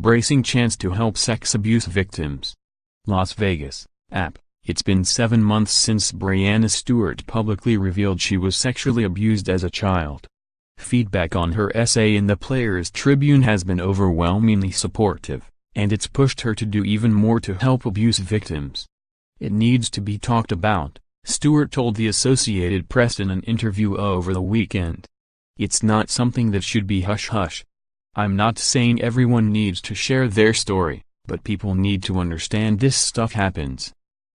bracing chance to help sex abuse victims. Las Vegas, app. It's been 7 months since Breanna Stewart publicly revealed she was sexually abused as a child. Feedback on her essay in the Players Tribune has been overwhelmingly supportive, and it's pushed her to do even more to help abuse victims. "It needs to be talked about," Stewart told the Associated Press in an interview over the weekend. "It's not something that should be hush-hush. I'm not saying everyone needs to share their story, but people need to understand this stuff happens."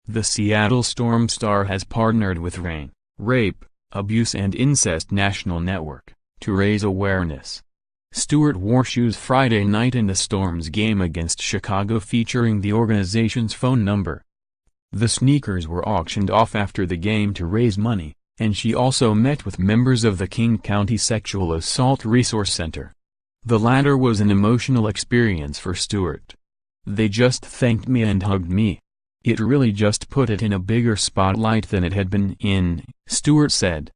The Seattle Storm star has partnered with RAINN, Rape, Abuse and Incest National Network, to raise awareness. Stewart wore shoes Friday night in the Storm's game against Chicago featuring the organization's phone number. The sneakers were auctioned off after the game to raise money, and she also met with members of the King County Sexual Assault Resource Center. The latter was an emotional experience for Stewart. "They just thanked me and hugged me. It really just put it in a bigger spotlight than it had been in," Stewart said.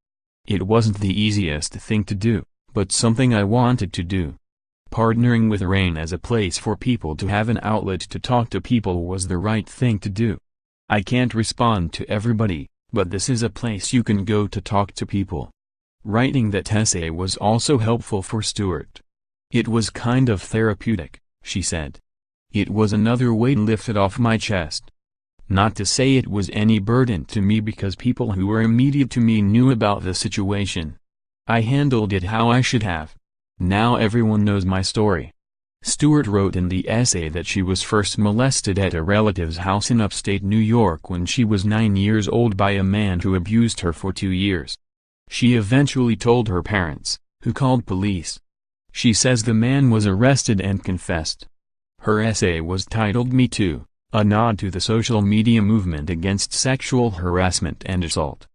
"It wasn't the easiest thing to do, but something I wanted to do. Partnering with RAINN as a place for people to have an outlet to talk to people was the right thing to do. I can't respond to everybody, but this is a place you can go to talk to people." Writing that essay was also helpful for Stewart. "It was kind of therapeutic," she said. "It was another weight lifted off my chest. Not to say it was any burden to me because people who were immediate to me knew about the situation. I handled it how I should have. Now everyone knows my story." Stewart wrote in the essay that she was first molested at a relative's house in upstate New York when she was 9 years old by a man who abused her for 2 years. She eventually told her parents, who called police. She says the man was arrested and confessed. Her essay was titled Me Too, a nod to the social media movement against sexual harassment and assault.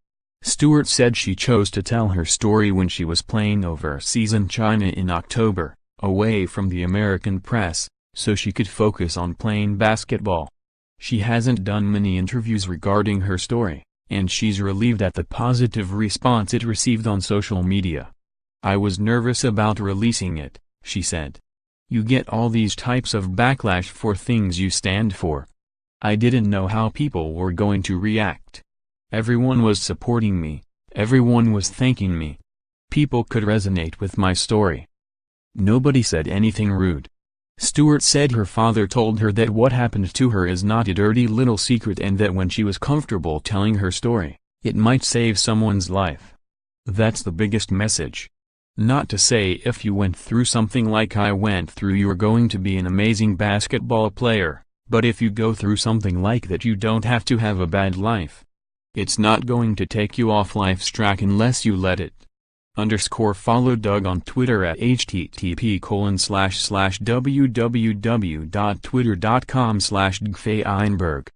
Stewart said she chose to tell her story when she was playing overseas in China in October, away from the American press, so she could focus on playing basketball. She hasn't done many interviews regarding her story, and she's relieved at the positive response it received on social media. "I was nervous about releasing it," she said. "You get all these types of backlash for things you stand for. I didn't know how people were going to react. Everyone was supporting me, everyone was thanking me. People could resonate with my story. Nobody said anything rude." Stewart said her father told her that what happened to her is not a dirty little secret and that when she was comfortable telling her story, it might save someone's life. "That's the biggest message. Not to say if you went through something like I went through you're going to be an amazing basketball player, but if you go through something like that you don't have to have a bad life. It's not going to take you off life's track unless you let it." Follow Doug on Twitter at http://www.twitter.com/dgfeinberg.